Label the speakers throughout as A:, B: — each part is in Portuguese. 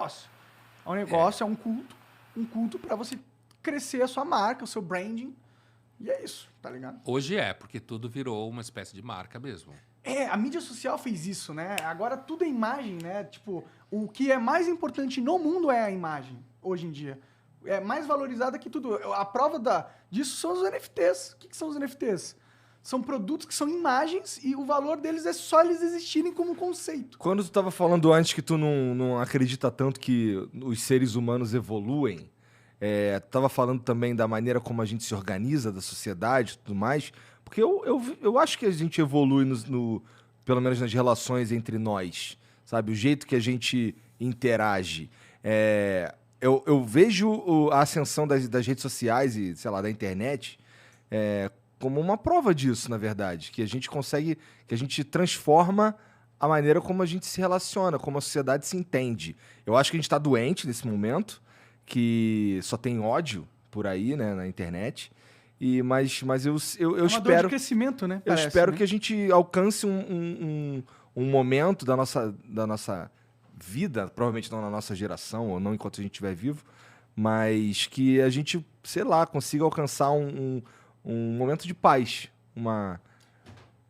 A: negócio. O negócio é um culto para você crescer a sua marca, o seu branding. E é isso, tá ligado?
B: Hoje porque tudo virou uma espécie de marca mesmo.
A: A mídia social fez isso, né? Agora tudo é imagem, né? Tipo, o que é mais importante no mundo é a imagem, hoje em dia. É mais valorizada que tudo. A prova disso são os NFTs. O que são os NFTs? São produtos que são imagens e o valor deles é só eles existirem como conceito.
C: Quando tu tava falando antes que tu não acredita tanto que os seres humanos evoluem, tu tava falando também da maneira como a gente se organiza, da sociedade e tudo mais, porque eu acho que a gente evolui pelo menos nas relações entre nós, sabe? O jeito que a gente interage. Eu vejo a ascensão das redes sociais e, sei lá, da internet como uma prova disso, na verdade. Que a gente consegue, que a gente transforma a maneira como a gente se relaciona, como a sociedade se entende. Eu acho que a gente está doente nesse momento, que só tem ódio por aí, né, na internet. Mas eu
A: Dor
C: espero...
A: de crescimento, né?
C: Eu espero que a gente alcance um momento da nossa vida, provavelmente não na nossa geração, ou não enquanto a gente estiver vivo, mas que a gente, sei lá, consiga alcançar um momento de paz.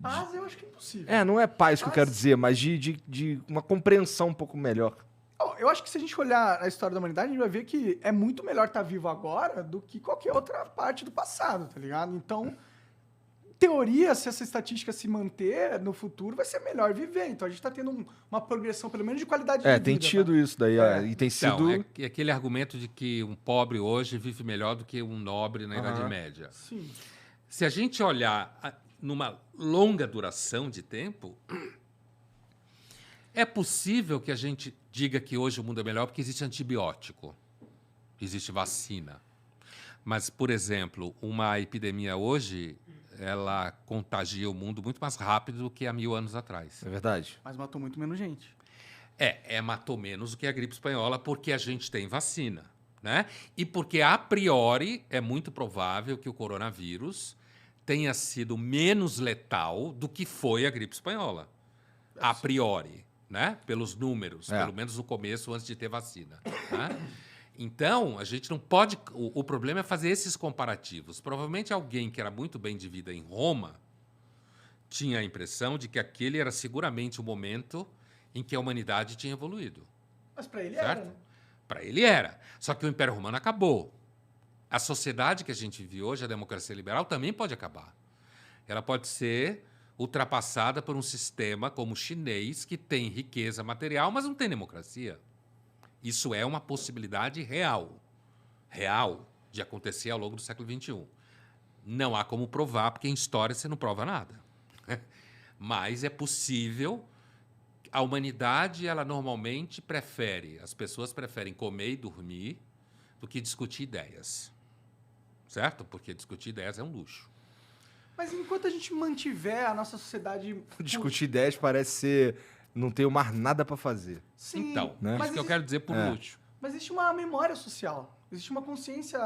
A: Paz eu acho que é impossível.
C: Não é paz que eu quero dizer, mas de uma compreensão um pouco melhor.
A: Eu acho que se a gente olhar a história da humanidade, a gente vai ver que é muito melhor estar vivo agora do que qualquer outra parte do passado, tá ligado? Então, em teoria, se essa estatística se manter no futuro, vai ser melhor viver. Então, a gente está tendo uma progressão, pelo menos, de qualidade de vida.
C: Tem tido isso daí, e tem sido...
B: Então, é aquele argumento de que um pobre hoje vive melhor do que um nobre na Idade Média.
A: Sim.
B: Se a gente olhar numa longa duração de tempo, é possível que a gente diga que hoje o mundo é melhor porque existe antibiótico, existe vacina. Mas, por exemplo, uma epidemia hoje, ela contagia o mundo muito mais rápido do que há 1000 anos atrás.
C: É verdade.
A: Mas matou muito menos gente.
B: Matou menos do que a gripe espanhola porque a gente tem vacina, né? E porque, a priori, é muito provável que o coronavírus tenha sido menos letal do que foi a gripe espanhola. A priori, né? Pelos números, pelo menos no começo, antes de ter vacina. Né? Então, a gente não pode... O problema é fazer esses comparativos. Provavelmente alguém que era muito bem de vida em Roma tinha a impressão de que aquele era seguramente o momento em que a humanidade tinha evoluído.
A: Mas para ele
B: certo?
A: era, né?
B: Para ele era. Só que o Império Romano acabou. A sociedade que a gente vive hoje, a democracia liberal, também pode acabar. Ela pode ser ultrapassada por um sistema como o chinês, que tem riqueza material, mas não tem democracia. Isso é uma possibilidade real de acontecer ao longo do século XXI. Não há como provar, porque em história você não prova nada. Mas é possível. A humanidade, ela normalmente as pessoas preferem comer e dormir do que discutir ideias. Certo? Porque discutir ideias é um luxo.
A: Mas enquanto a gente mantiver a nossa sociedade...
C: Discutir ideias parece ser... não ter mais nada para fazer.
A: Sim,
B: então,
C: né?
B: Isso que eu quero dizer por luxo.
A: Mas existe uma memória social. Existe uma consciência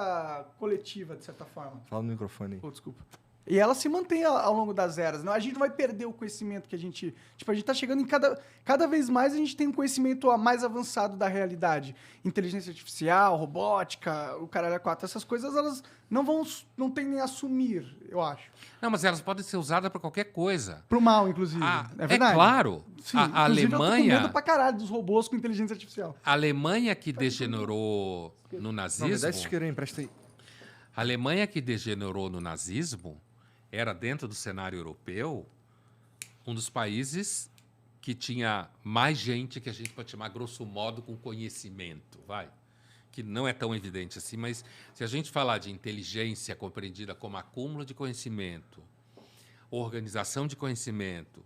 A: coletiva, de certa forma.
C: Fala no microfone aí.
A: Pô, desculpa. E ela se mantém ao longo das eras. Não? A gente não vai perder o conhecimento que a gente... Tipo, a gente tá chegando em cada vez mais a gente tem um conhecimento mais avançado da realidade. Inteligência artificial, robótica, o caralho 4. Essas coisas, elas não tendem a assumir, eu acho.
B: Não, mas elas podem ser usadas para qualquer coisa.
A: Pro mal, inclusive.
B: É
A: verdade.
B: claro.
A: Sim,
B: A
A: inclusive, eu tô com
B: Alemanha...
A: medo pra caralho dos robôs com inteligência artificial.
B: A Alemanha que degenerou no nazismo...
C: Não, me dá esse isqueiro aí, empresta aí.
B: A Alemanha que degenerou no nazismo era, dentro do cenário europeu, um dos países que tinha mais gente que a gente pode chamar, grosso modo, com conhecimento, que não é tão evidente assim, mas se a gente falar de inteligência compreendida como acúmulo de conhecimento, organização de conhecimento,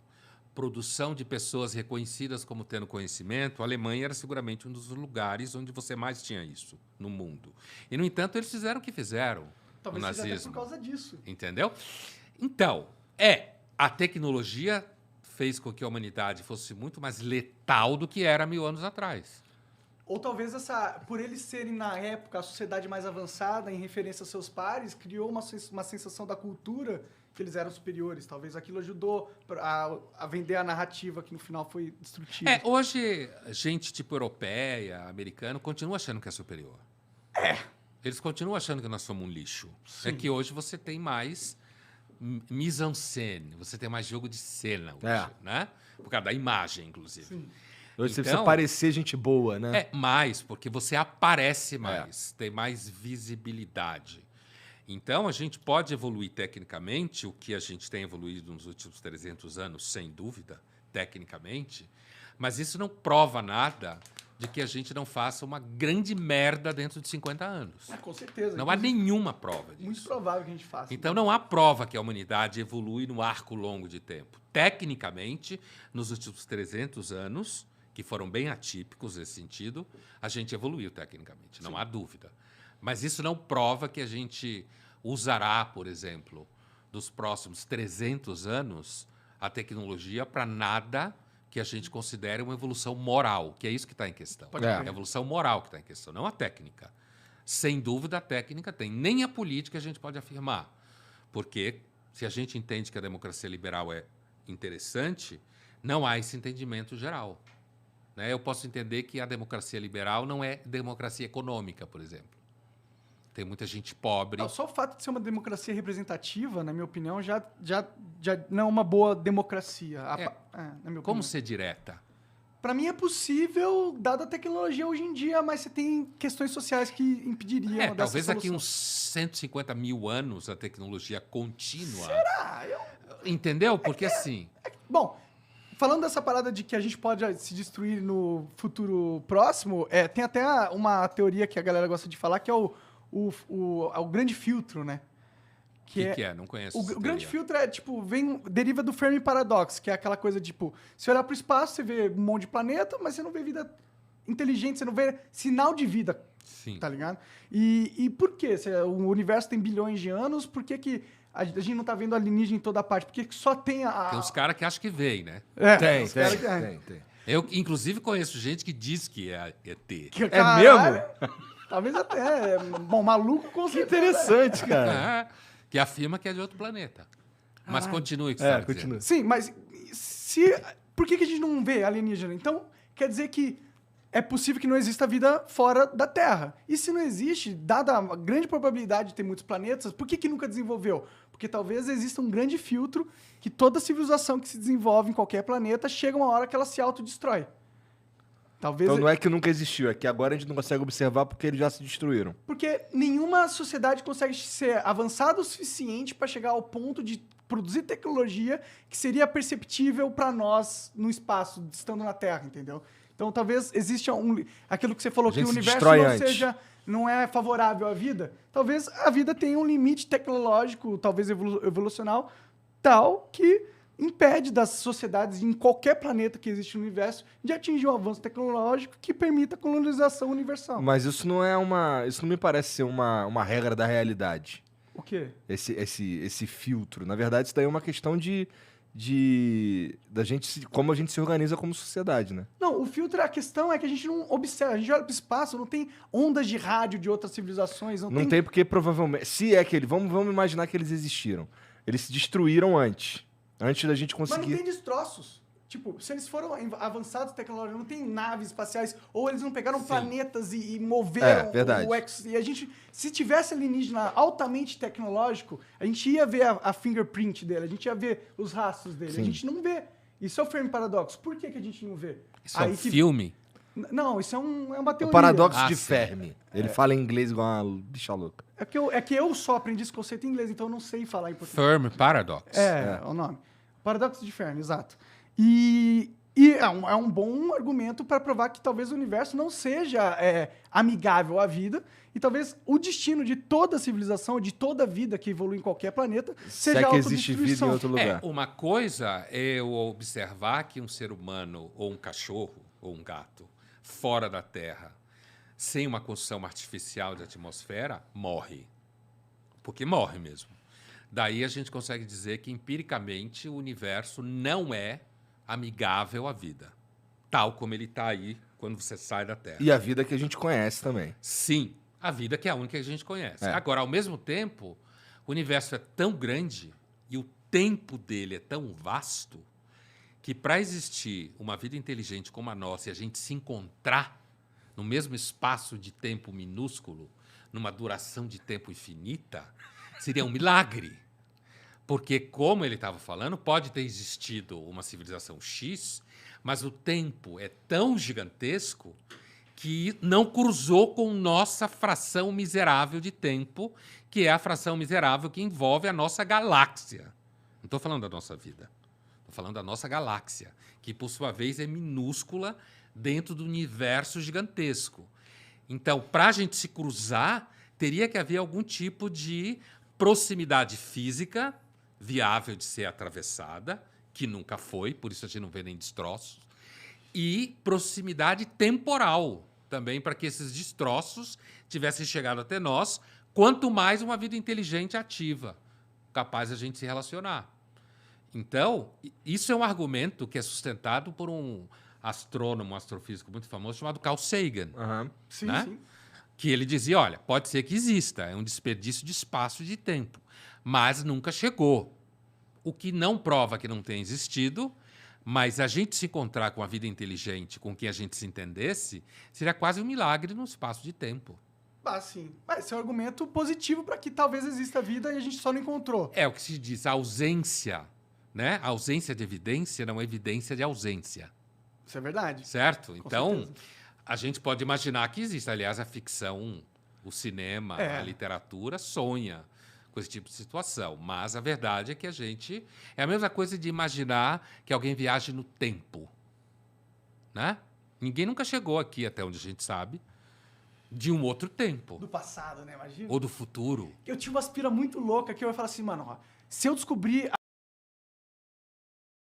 B: produção de pessoas reconhecidas como tendo conhecimento, a Alemanha era seguramente um dos lugares onde você mais tinha isso no mundo. E, no entanto, eles fizeram o que fizeram
A: Talvez
B: no
A: seja até
B: nazismo.
A: por causa disso.
B: Entendeu? Então, a tecnologia fez com que a humanidade fosse muito mais letal do que era 1000 anos atrás.
A: Ou talvez por eles serem, na época, a sociedade mais avançada em referência aos seus pares, criou uma sensação da cultura que eles eram superiores. Talvez aquilo ajudou a vender a narrativa que no final foi destrutiva.
B: Hoje, gente tipo europeia, americano, continua achando que é superior. Eles continuam achando que nós somos um lixo.
A: Sim.
B: É que hoje você tem mais mise-en-scène, você tem mais jogo de cena hoje, né? Por causa da imagem, inclusive.
A: Sim.
C: Hoje você
B: Então,
C: precisa parecer gente boa, né?
B: mais, porque você aparece mais, tem mais visibilidade. Então, a gente pode evoluir tecnicamente, o que a gente tem evoluído nos últimos 300 anos, sem dúvida, tecnicamente, mas isso não prova nada de que a gente não faça uma grande merda dentro de 50 anos.
A: Com certeza.
B: Não há nenhuma prova disso.
A: Muito provável que a gente faça.
B: Então, não há prova que a humanidade evolui no arco longo de tempo. Tecnicamente, nos últimos 300 anos, que foram bem atípicos nesse sentido, a gente evoluiu tecnicamente, não há dúvida. Mas isso não prova que a gente usará, por exemplo, dos próximos 300 anos, a tecnologia para nada que a gente considere uma evolução moral, que é isso que está em questão.
A: Pode
B: É
A: crer.
B: a evolução moral que está em questão, não a técnica. Sem dúvida, a técnica tem. Nem a política a gente pode afirmar. Porque se a gente entende que a democracia liberal é interessante, não há esse entendimento geral. Né? Eu posso entender que a democracia liberal não é democracia econômica, por exemplo. Tem muita gente pobre.
A: Só o fato de ser uma democracia representativa, na minha opinião, já não é uma boa democracia. Na minha
B: Como
A: opinião.
B: ser direta?
A: Para mim é possível, dada a tecnologia hoje em dia, mas você tem questões sociais que impediriam dessa
B: Talvez
A: solução.
B: daqui uns 150 mil anos a tecnologia contínua.
A: Será?
B: Entendeu? Porque assim.
A: Bom, falando dessa parada de que a gente pode se destruir no futuro próximo, tem até uma teoria que a galera gosta de falar, que é o grande filtro, né?
B: O que é? Não conheço.
A: O
B: essa
A: grande
B: teoria.
A: filtro deriva do Fermi Paradox, que é aquela coisa de, tipo, você olhar para o espaço, você vê um monte de planeta, mas você não vê vida inteligente, você não vê sinal de vida,
B: Sim.
A: tá ligado? E por quê? Se o universo tem bilhões de anos, por que a gente não tá vendo alienígena em toda parte? Porque só tem a...
B: Tem uns caras que acham que veem, né?
C: Tem,
A: os caras que-
C: tem.
B: Eu, inclusive, conheço gente que diz que é ET.
A: Caralho, talvez até. Bom, maluco com
C: Que
A: certeza.
C: interessante, cara.
B: Que afirma que é de outro planeta. Mas continue o que você estava dizendo.
C: continua.
A: Sim, mas por que a gente não vê alienígena? Então, quer dizer que é possível que não exista vida fora da Terra. E se não existe, dada a grande probabilidade de ter muitos planetas, por que nunca desenvolveu? Porque talvez exista um grande filtro que toda civilização que se desenvolve em qualquer planeta chega uma hora que ela se autodestrói. Talvez
C: Então não é que nunca existiu, é que agora a gente não consegue observar porque eles já se destruíram.
A: Porque nenhuma sociedade consegue ser avançada o suficiente para chegar ao ponto de produzir tecnologia que seria perceptível para nós no espaço, estando na Terra, entendeu? Então talvez exista aquilo que você falou,
C: A
A: que
C: gente
A: o
C: se
A: universo
C: destrói
A: não
C: antes.
A: não é favorável à vida. Talvez a vida tenha um limite tecnológico, talvez evolucional, tal que impede das sociedades em qualquer planeta que existe no universo de atingir um avanço tecnológico que permita a colonização universal.
C: Mas isso não me parece ser uma regra da realidade.
A: O quê?
C: Esse filtro. Na verdade, isso daí é uma questão da gente como a gente se organiza como sociedade, né?
A: Não, o filtro, a questão é que a gente não observa, a gente olha para o espaço, não tem ondas de rádio de outras civilizações,
C: Não tem porque provavelmente, se é que vamos imaginar que eles existiram. Eles se destruíram antes da gente
A: Mas não
C: conseguir.
A: tem destroços. Tipo, se eles foram avançados tecnologicamente, não tem naves espaciais, ou eles não pegaram planetas e moveram
C: verdade.
A: E a gente, se tivesse alienígena altamente tecnológico, a gente ia ver a fingerprint dele, a gente ia ver os rastros dele.
C: Sim.
A: A gente não vê. Isso é o Fermi Paradoxo. Por que a gente não vê?
B: Isso é um filme?
A: Não, isso é uma
C: O
A: teoria.
C: paradoxo de
B: sim.
C: Fermi. Ele fala em inglês igual uma bicha louca.
A: É que eu só aprendi esse conceito em inglês, então eu não sei falar em português.
B: Fermi Paradox.
A: É o nome. Paradoxo de Fermi, exato. E é um bom argumento para provar que talvez o universo não seja amigável à vida e talvez o destino de toda civilização, de toda vida que evolui em qualquer planeta,
C: Se
A: seja
C: é
A: a
C: que existe vida em
A: autodestruição.
C: outro lugar.
B: Uma coisa é eu observar que um ser humano, ou um cachorro, ou um gato, fora da Terra, sem uma construção artificial de atmosfera, morre. Porque morre mesmo. Daí a gente consegue dizer que, empiricamente, o universo não é amigável à vida. Tal como ele está aí quando você sai da Terra.
C: E a vida que a gente conhece também.
B: Sim, a vida que é a única que a gente conhece.
C: É.
B: Agora, ao mesmo tempo, o universo é tão grande E o tempo dele é tão vasto que, para existir uma vida inteligente como a nossa e a gente se encontrar no mesmo espaço de tempo minúsculo, numa duração de tempo infinita, seria um milagre. Porque, como ele estava falando, pode ter existido uma civilização X, mas o tempo é tão gigantesco que não cruzou com nossa fração miserável de tempo, que é a fração miserável que envolve a nossa galáxia. Não estou falando da nossa vida. Estou falando da nossa galáxia, que, por sua vez, é minúscula dentro do universo gigantesco. Então, para a gente se cruzar, teria que haver algum tipo de proximidade física viável de ser atravessada, que nunca foi, por isso a gente não vê nem destroços, e proximidade temporal também, para que esses destroços tivessem chegado até nós, quanto mais uma vida inteligente e ativa, capaz de a gente se relacionar. Então, isso é um argumento que é sustentado por um astrônomo, um astrofísico muito famoso, chamado Carl Sagan.
C: Aham.
A: Sim,
B: Né?
A: sim.
B: Que ele dizia, olha, pode ser que exista, é um desperdício de espaço e de tempo, mas nunca chegou. O que não prova que não tenha existido, mas a gente se encontrar com a vida inteligente, com quem a gente se entendesse, seria quase um milagre no espaço de tempo.
A: Ah, sim. Mas esse é um argumento positivo para que talvez exista vida e a gente só não encontrou.
B: É o que se diz, a ausência, né? A ausência de evidência não é evidência de ausência,
A: Isso é verdade.
B: certo? Então,
A: certeza.
B: a gente pode imaginar que existe. Aliás, a ficção, o cinema, a literatura sonha com esse tipo de situação. Mas a verdade é que a gente... É a mesma coisa de imaginar que alguém viaje no tempo, né? Ninguém nunca chegou aqui, até onde a gente sabe, de um outro tempo.
A: Do passado, né? Imagina.
B: Ou do futuro.
A: Eu tinha uma aspira muito louca que eu ia falar assim, mano, ó, se eu descobrir